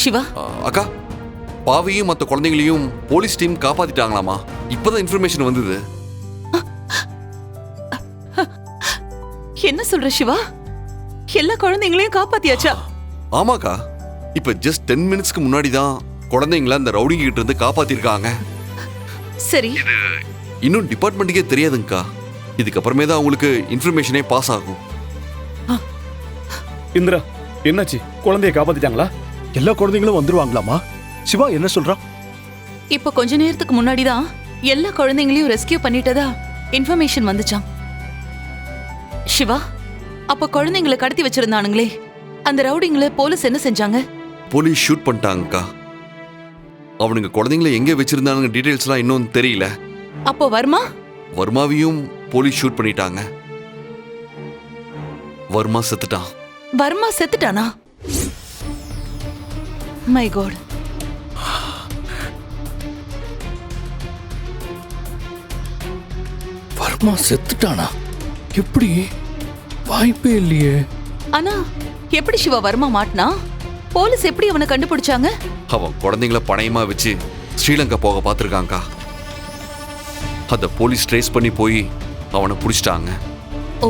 சிவா, அக்கா, பாவையும் மற்ற குழந்தைங்களையும் போலீஸ் டீம் காப்பாத்திட்டாங்களாமா. இப்பதான் இன்ஃபர்மேஷன் வந்தது. என்ன சொல்ற சிவா? எல்லா குழந்தைங்களையும் காப்பாத்தியாச்சா? ஆமாக்கா, இப்ப ஜஸ்ட் 10 மினிட்ஸ்க்கு முன்னாடி தான் குழந்தைங்கள அந்த ரவுடிங்க கிட்ட இருந்து காப்பாத்திருக்காங்க. சரி, இன்னும் டிபார்ட்மெண்ட்டுக்கே தெரியாதுங்கக்கா. இதுக்கப்புறமே தான் அவங்களுக்கு இன்ஃபர்மேஷனே பாஸ் ஆகும். இந்திரா, என்னாச்சு? குழந்தைய காப்பாத்திட்டாங்களா? எல்லா குழந்தைங்களும் வந்துருவாங்களாமா? சிவா என்ன சொல்றான்? இப்ப கொஞ்ச நேரத்துக்கு முன்னாடிதான் எல்லா குழந்தைங்களையும் ரெஸ்கியூ பண்ணிட்டதா இன்ஃபர்மேஷன் வந்துச்சாம். சிவா, அப்ப குழந்தைங்களை கடத்தி வச்சிருந்தானுங்களே, அந்த ரவுடிங்களை போலீஸ் என்ன செஞ்சாங்க? போலீஸ் ஷூட் பண்ணிட்டாங்கக்கா. அவனுங்க குழந்தைங்கள எங்க வச்சிருந்தானுங்க டீடைல்ஸ்லாம் இன்னும் தெரியல. அப்போ வர்மாவையும் போலீஸ் ஷூட் பண்ணிட்டாங்க. வர்மா செத்துட்டான். வர்மா செத்துட்டானா? My God. வர்மா செத்துட்டானா? எப்படி? வாய்ப்பே இல்லையே. ஆனா எப்படி சிவா வர்மா மாட்டினா? போலீஸ் எப்படி அவனை கண்டுபிடிச்சாங்க? அவன் குழந்தைங்கள பணையமா வச்சு ஸ்ரீலங்கா போக பார்த்திருக்காங்கக்கா. அத போலீஸ் ட்ரேஸ் பண்ணி போய் அவனை பிடிச்சிட்டாங்க. ஓ,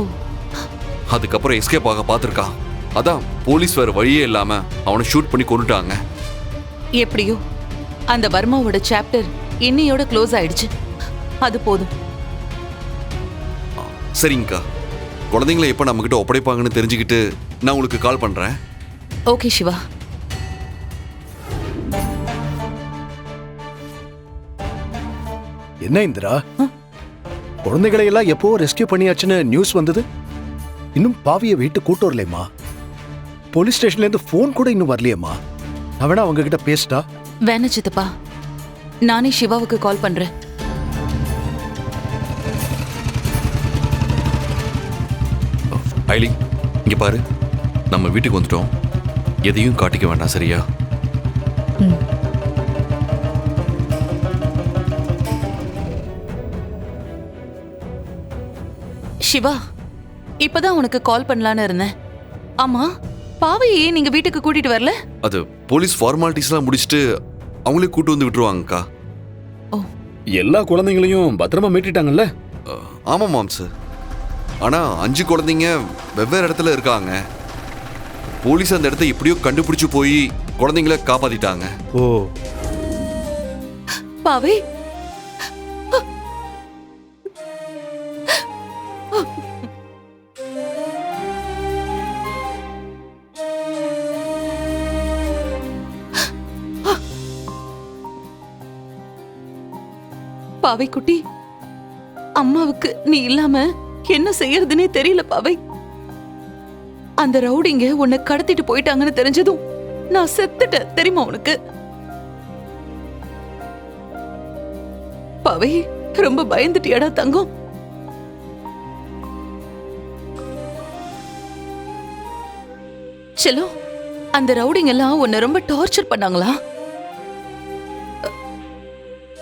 அதுக்கப்புறம் எஸ்கேப் ஆக பார்த்திருக்கான். அதான் போலீஸ் வேற வழியே இல்லாம அவனை ஷூட் பண்ணி கொன்னுட்டாங்க. எப்படியோ அந்த வர்மாவோட சாப்டர் இன்னையோட க்ளோஸ் ஆயிடுச்சு. அது போதும். சரிங்கக்கா, குழந்தைங்களை எப்ப நம்ம கிட்ட ஒப்படைப்பாங்கன்னு தெரிஞ்சுக்கிட்டு நான் உங்களுக்கு கால் பண்றேன். ஓகே சிவா. என்ன இந்திரா, குழந்தைகளை எல்லாம் எப்போ ரெஸ்கியூ பண்ணியாச்சுன்னு நியூஸ் வந்தது. இன்னும் பாவிய வீட்டு கூட்டு வரலையம்மா. போலீஸ் ஸ்டேஷன்ல இருந்து போன் கூட இன்னும் வரலையம்மா. நான் வேணா அவங்க கிட்ட பேசிட்டா? வேணா சித்தப்பா, நானே சிவாவுக்கு கால் பண்றேன். ஐலி, இங்க பாரு, நம்ம வீட்டுக்கு வந்துட்டோம். எதையும் காட்டிக்க வேண்டாம், சரியா? சிவா, இப்பதான் உனக்கு கால் பண்ணலான்னு இருந்தேன். ஆமா, பாவையை நீங்க வீட்டுக்கு கூட்டிட்டு வரல? அது போலீஸ் ஃபார்மாலிட்டிஸ்லாம் முடிச்சுட்டு அவங்களே கூட்டு வந்து விட்டுருவாங்கக்கா. ஓ, எல்லா குழந்தைங்களையும் பத்திரமா மீட்டுட்டாங்கல்ல? ஆமா மாம்ஸ். ஆனா 5 குழந்தைங்க வெவ்வேறு இடத்துல இருக்காங்க. போலீஸ் அந்த இடத்த எப்படியோ கண்டுபிடிச்சு போய் குழந்தைங்கள காப்பாத்திட்டாங்க. ஓ, பாவை, பாவை குட்டி, அம்மாவுக்கு நீ இல்லாம என்ன செய்யறதுன்னே தெரியல பாவை. அந்த ரவுடிங்க உன்னை கடத்திட்டு போயிட்டாங்கன்னு தெரிஞ்சதும் நான் செத்துட்டேன், தெரியுமா உனக்கு? பாவை, ரொம்ப பயந்துட்டியாடா தங்கம்? செல்லோ, அந்த ரவுடிங்க எல்லாம் உன்னை ரொம்ப டார்ச்சர் பண்ணாங்களா?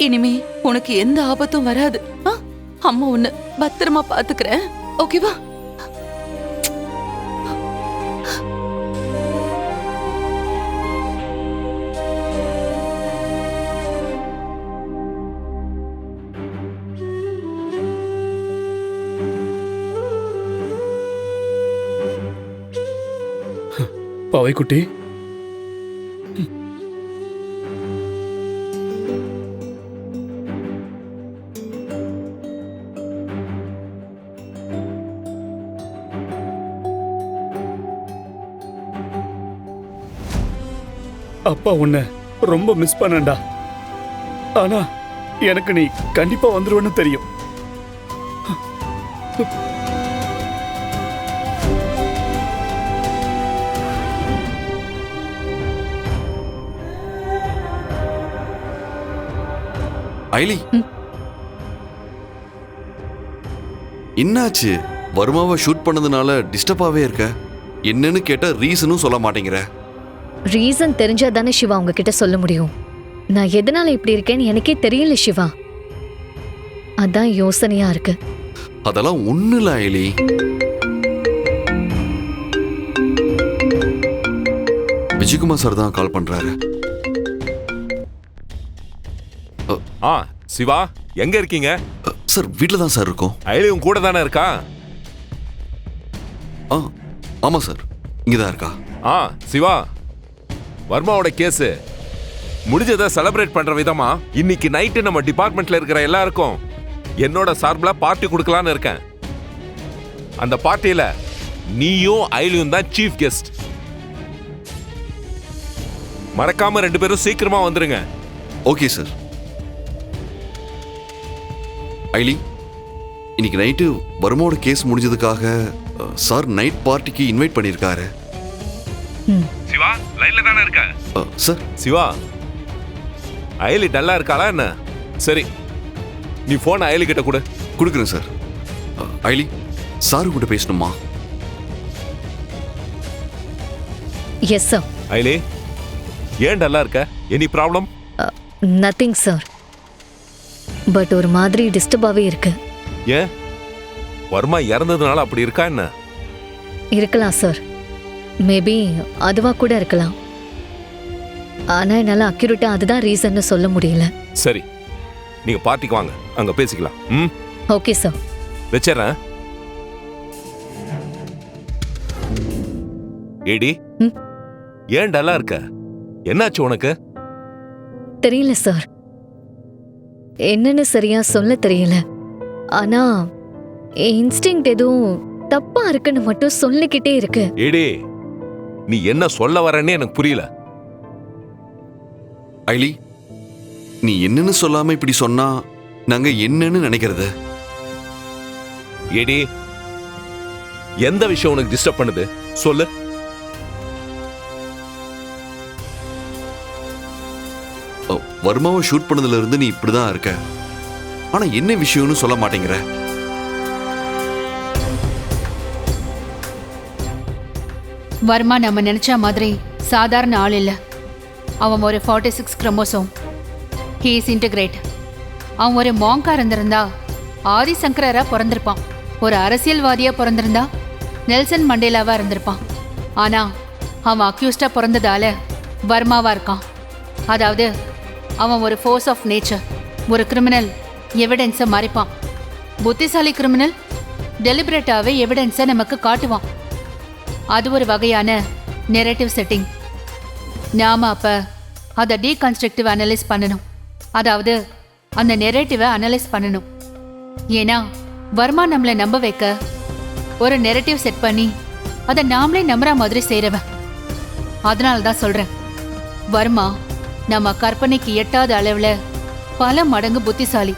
இனிமே உனக்கு எந்த ஆபத்தும் வராது. அம்மா உன்னை பத்திரமா பாத்துக்கிறேன், ஓகேவா? பாவைக்குட்டி, அப்பா உன்னை ரொம்ப மிஸ் பண்ணண்டா. ஆனா எனக்கு நீ கண்டிப்பா வந்துருவன்னு தெரியும். ஐலி, என்னாச்சு? வர்மாவை ஷூட் பண்ணதுனால டிஸ்டர்பாவே இருக்க. என்னன்னு கேட்டா ரீசனும் சொல்ல மாட்டேங்கிற. ரீசன் தெரிஞ்சா தானே சிவா உங்ககிட்ட சொல்ல முடியும். நான் எதனால இப்படி இருக்கேன்னு எனக்கே தெரியல சிவா. அதான் யோசனையா இருக்கு. அதெல்லாம் ஒண்ணு இல்ல ஐலி. விஜயகுமார் சார் தான் கால் பண்றாரு. சிவா எங்க இருக்கீங்க? சார் வீட்டில் தான் சார் இருக்கோம். ஐலியும் கூட தானே இருக்கா? ஆமா சார், இங்கே தான் இருக்கா. சிவா, வர்மாவோட கேஸ் முடிஞ்சதை செலிப்ரேட் பண்ற விதமா இன்னைக்கு நைட்டு நம்ம டிபார்ட்மெண்ட்ல இருக்கிற எல்லாருக்கும் என்னோட சார்பில் பார்ட்டி கொடுக்கலான்னு இருக்கேன். அந்த பார்ட்டியில நீயும் ஐலியும் தான் சீஃப் கெஸ்ட். மறக்காம 2 பேரும் சீக்கிரமா வந்துருங்க. Okay sir. ஐலி, இன்னைக்கு நைட்டு வர்மாவோட கேஸ் முடிஞ்சதுக்காக சார் நைட் பார்ட்டிக்கு இன்வைட் பண்ணியிருக்காரு. சிவா லைன்ல தானே இருக்க? சார். சிவா, ஐலி டல்லா இருக்காளா என்ன? சரி, நீ போன் ஐலி கிட்ட கொடு. கொடுக்குறேன் சார். ஐலி, சாரு கூட பேசணுமா? Yes sir. ஐலி, ஏன் டல்லா இருக்க? Any problem? Nothing sir, but ஒரு மாதிரி டிஸ்டர்பாகவே இருக்கு. ஏன், வர்மா இறந்ததுனால அப்படி இருக்கா என்ன? இருக்கலாம் சார், மேபி அதுவா கூட இருக்கலாம். ஆனா என்னால அக்யூரேட்டா அதுதான் ரீசன்னு சொல்ல முடியல. சரி, நீங்க பார்ட்டிக்கு வாங்க, அங்க பேசிக்கலாம். Okay sir. வச்சிடறேன். ஏடி, ஏன் டல்லா இருக்க? என்னாச்சு உனக்கு? தெரியல சார், என்னன்னு சரியா சொல்ல தெரியல. ஆனா இன்ஸ்டிங் எதுவும் தப்பா இருக்குன்னு மட்டும் சொல்லிக்கிட்டே இருக்கு. ஏடி, நீ என்ன சொல்ல வரேன்னு எனக்கு புரியல. ஐலி, நீ என்னன்னு சொல்லாம இப்படி சொன்னா நாங்க என்னன்னு நினைக்கிறது? ஏடி, எந்த விஷயம் உனக்கு டிஸ்டர்ப் பண்ணுது சொல்லு. வர்மாவை ஷூட் பண்ணதுல இருந்து நீ இப்படிதான் இருக்க. ஆனா என்ன விஷயம்னு சொல்ல மாட்டேங்கிற. வர்மா நம்ம நினைச்ச மாதிரி சாதாரண ஆள் இல்ல. அவன் ஒரு 46 குரோமோசோம். He is integrate. அவன் ஒரு மாங்கா இருந்திருந்தா ஆதிசங்கரா பிறந்திருப்பான். ஒரு அரசியல்வாதியா பிறந்திருந்தா நெல்சன் மண்டேலாவா இருந்திருப்பான். ஆனா அவன் அக்யூஸ்டா பிறந்ததால வர்மாவா இருக்கான். அதாவது அவன் ஒரு ஃபோர்ஸ் ஆஃப் நேச்சர். ஒரு கிரிமினல் எவிடன்ஸை மறைப்பான். புத்திசாலி கிரிமினல் டெலிபரேட்டாவே எவிடன்ஸை நமக்கு காட்டுவான். அது ஒரு வகையான நெரேட்டிவ் செட்டிங். நாம அப்ப அதை டீகன்ஸ்ட்ரக்டிவ் அனலைஸ் பண்ணணும். அதாவது அந்த நெரேட்டிவை அனலைஸ் பண்ணணும். ஏன்னா வர்மா நம்மளை நம்ப வைக்க ஒரு நெரேட்டிவ் செட் பண்ணி அதை நாமளே நம்புற மாதிரி செய்றவன். அதனால தான் சொல்றேன், வர்மா நம்ம கற்பனைக்கு எட்டாத அளவுல பல மடங்கு புத்திசாலி.